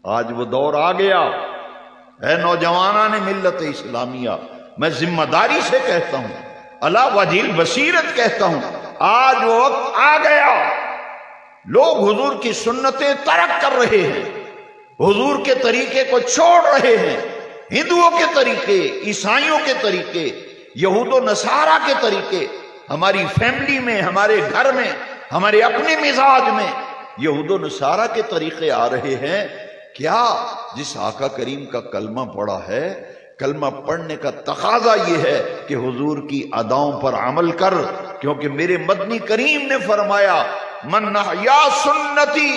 آج وہ دور آ گیا ہے نوجوانان ملت اسلامیہ، میں ذمہ داری سے کہتا ہوں، علی وجہ البصیرت کہتا ہوں، آج وہ وقت آ گیا لوگ حضور کی سنتیں ترک کر رہے ہیں، حضور کے طریقے کو چھوڑ رہے ہیں، ہندوؤں کے طریقے، عیسائیوں کے طریقے، یہود و نصارہ کے طریقے، ہماری فیملی میں، ہمارے گھر میں، ہمارے اپنے مزاج میں یہود و نصارہ کے طریقے آ رہے ہیں۔ کیا جس آقا کریم کا کلمہ پڑھا ہے، کلمہ پڑھنے کا تقاضا یہ ہے کہ حضور کی اداؤں پر عمل کر، کیونکہ میرے مدنی کریم نے فرمایا من احیا سنتی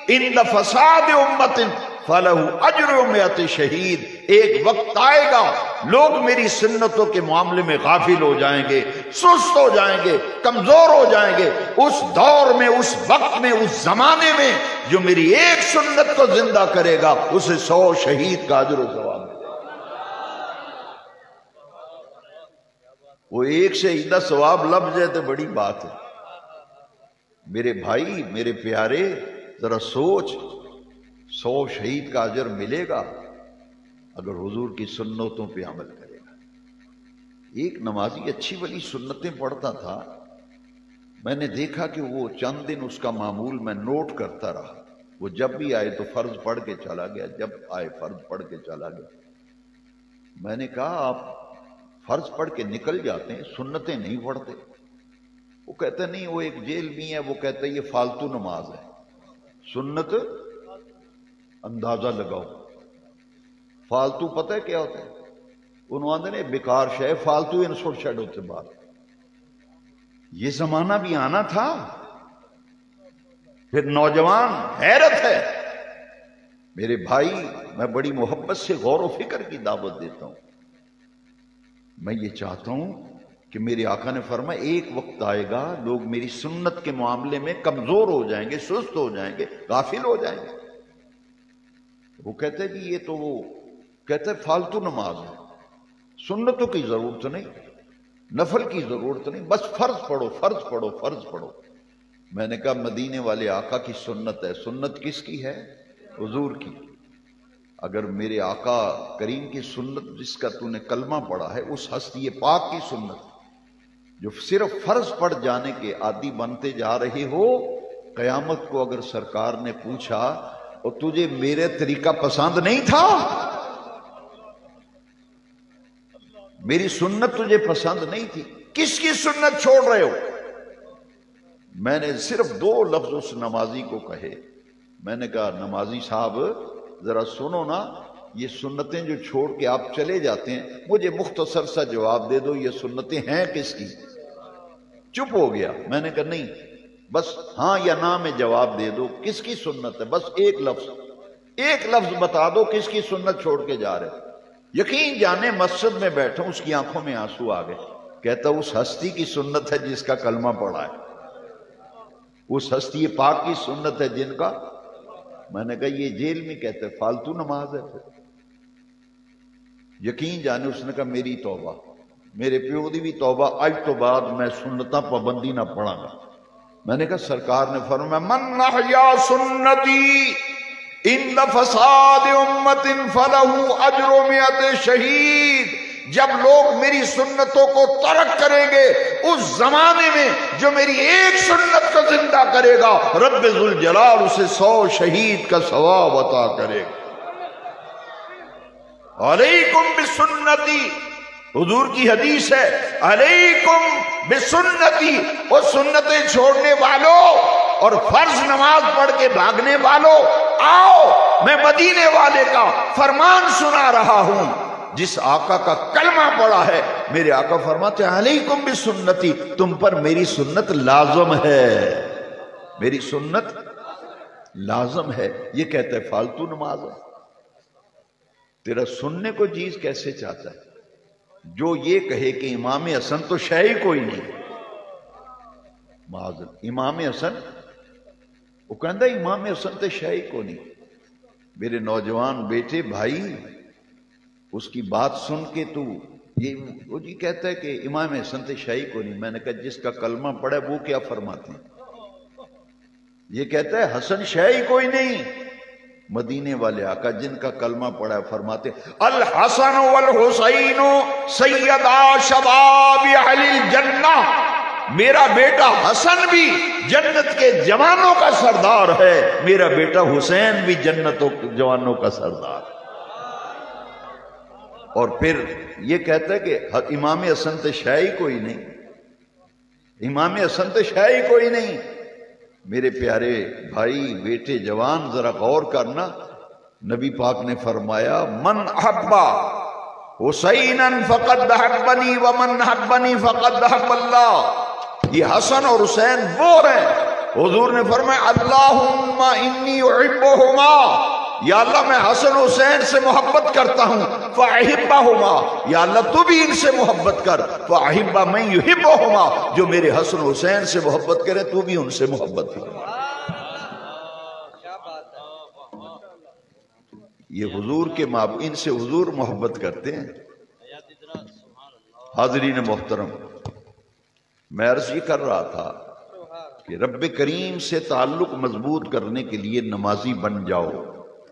ان فساد امت فلہ اجر مئت شہید۔ ایک وقت آئے گا لوگ میری سنتوں کے معاملے میں غافل ہو جائیں گے، سست ہو جائیں گے، کمزور ہو جائیں گے۔ اس دور میں، اس وقت میں، اس زمانے میں جو میری ایک سنت کو زندہ کرے گا اسے 100 شہید کا اجر و ثواب ملے گا۔ وہ ایک شہیدہ ثواب لب جائے تو بڑی بات ہے۔ میرے بھائی، میرے پیارے، ذرا سوچ، 100 شہید کا اجر ملے گا اگر حضور کی سنتوں پہ عمل کرے گا۔ ایک نمازی اچھی والی سنتیں پڑھتا تھا، میں نے دیکھا کہ وہ چند دن اس کا معمول میں نوٹ کرتا رہا، وہ جب بھی آئے تو فرض پڑھ کے چلا گیا، جب آئے فرض پڑھ کے چلا گیا۔ میں نے کہا آپ فرض پڑھ کے نکل جاتے ہیں، سنتیں نہیں پڑھتے؟ وہ کہتا نہیں، وہ ایک جیل میں ہے، وہ کہتا ہے یہ فالتو نماز ہے، سنت اندازہ لگاؤ۔ فالتو پتہ ہے کیا ہوتا ہے؟ انہوں نے بیکار شے، فالتو ان سٹ شیڈ ہوتے بات۔ یہ زمانہ بھی آنا تھا۔ پھر نوجوان حیرت ہے میرے بھائی، میں بڑی محبت سے غور و فکر کی دعوت دیتا ہوں۔ میں یہ چاہتا ہوں کہ میرے آقا نے فرمایا ایک وقت آئے گا لوگ میری سنت کے معاملے میں کمزور ہو جائیں گے، سست ہو جائیں گے، غافل ہو جائیں گے۔ وہ کہتے ہیں کہ یہ تو وہ کہتے ہیں فالتو نماز ہے، سنتوں کی ضرورت نہیں، نفل کی ضرورت نہیں، بس فرض پڑھو، فرض پڑھو، فرض پڑھو۔ میں نے کہا مدینے والے آقا کی سنت ہے، سنت کس کی ہے؟ حضور کی۔ اگر میرے آقا کریم کی سنت جس کا تو نے کلمہ پڑھا ہے، اس ہستی پاک کی سنت جو صرف فرض پڑھ جانے کے عادی بنتے جا رہے ہو، قیامت کو اگر سرکار نے پوچھا اور تجھے میرے طریقہ پسند نہیں تھا، میری سنت تجھے پسند نہیں تھی، کس کی سنت چھوڑ رہے ہو؟ میں نے صرف 2 لفظ اس نمازی کو کہے۔ میں نے کہا نمازی صاحب ذرا سنو نا، یہ سنتیں جو چھوڑ کے آپ چلے جاتے ہیں، مجھے مختصر سا جواب دے دو یہ سنتیں ہیں کس کی؟ چپ ہو گیا۔ میں نے کہا نہیں، بس ہاں یا نہ میں جواب دے دو، کس کی سنت ہے؟ بس ایک لفظ بتا دو کس کی سنت چھوڑ کے جا رہے۔ یقین جانے مسجد میں بیٹھا ہوں، اس کی آنکھوں میں آنسو آ گئے۔ کہتا اس ہستی کی سنت ہے جس کا کلمہ پڑھا ہے، اس ہستی پاک کی سنت ہے جن کا۔ میں نے کہا یہ جیل میں کہتے فالتو نماز ہے۔ پھر یقین جانے اس نے کہا میری توبہ، میرے پیو دی بھی توبہ، اج تو بعد میں سنتاں پابندی نہ پڑھا گا۔ میں نے کہا سرکار نے فرمایا من احیا سنتی ان فساد امت فلہ اجر مئت شہید۔ جب لوگ میری سنتوں کو ترک کریں گے، اس زمانے میں جو میری ایک سنت کو زندہ کرے گا، رب ذوالجلال اسے 100 شہید کا ثواب عطا کرے گا۔ علیکم بسنتی، حضور کی حدیث ہے، علیکم بسنتی، وہ سنتیں چھوڑنے والوں اور فرض نماز پڑھ کے بھاگنے والوں، آؤ میں مدینے والے کا فرمان سنا رہا ہوں۔ جس آقا کا کلمہ پڑا ہے، میرے آقا فرماتے ہیں علیکم بسنتی، تم پر میری سنت لازم ہے، میری سنت لازم ہے۔ یہ کہتا ہے فالتو نماز ہے۔ تیرا سننے کو چیز کیسے چاہتا ہے جو یہ کہے کہ امام حسن تو شے ہی کوئی نہیں؟ معذرت، امام حسن وہ کہندا امام حسن تو شے ہی کو نہیں۔ میرے نوجوان بیٹے بھائی، اس کی بات سن کے تو یہ وہ جی کہتا ہے کہ امام حسن تو شے ہی کو نہیں۔ میں نے کہا جس کا کلمہ پڑھا وہ کیا فرماتے ہیں؟ یہ کہتا ہے حسن شے ہی کوئی نہیں، مدینے والے آقا جن کا کلمہ پڑھا فرماتے الحسن والحسین سیدا شباب اہل الجنہ، میرا بیٹا حسن بھی جنت کے جوانوں کا سردار ہے، میرا بیٹا حسین بھی جنتوں کے جوانوں کا سردار ہے۔ اور پھر یہ کہتا ہے کہ امام حسن تو شاہی کوئی نہیں، امام حسن تو شاہی کوئی نہیں۔ میرے پیارے بھائی بیٹے جوان ذرا غور کرنا، نبی پاک نے فرمایا من احبا حسینا فقد احبنی ومن احبنی فقد احب اللہ۔ یہ حسن اور حسین وہ ہیں، حضور نے فرمایا اللہم انی احبہما، یا اللہ میں حسن حسین سے محبت کرتا ہوں، فاحبہما، یا اللہ تو بھی ان سے محبت کر، فاحب من یحبہما، جو میرے حسن حسین سے محبت کرے تو بھی ان سے محبت کر۔ یہ حضور کے ان سے حضور محبت کرتے ہیں۔ حاضرین محترم، میں عرض یہ کر رہا تھا کہ رب کریم سے تعلق مضبوط کرنے کے لیے نمازی بن جاؤ۔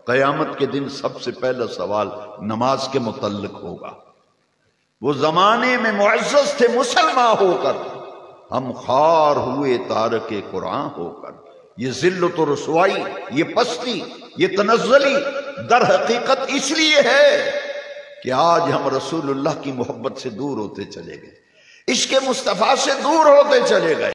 قیامت کے دن سب سے پہلا سوال نماز کے متعلق ہوگا۔ وہ زمانے میں معزز تھے مسلمان ہو کر، ہم خوار ہوئے تارک قرآن ہو کر۔ یہ ذلت و رسوائی، یہ پستی، یہ تنزلی در حقیقت اس لیے ہے کہ آج ہم رسول اللہ کی محبت سے دور ہوتے چلے گئے، عشق مصطفیٰ سے دور ہوتے چلے گئے۔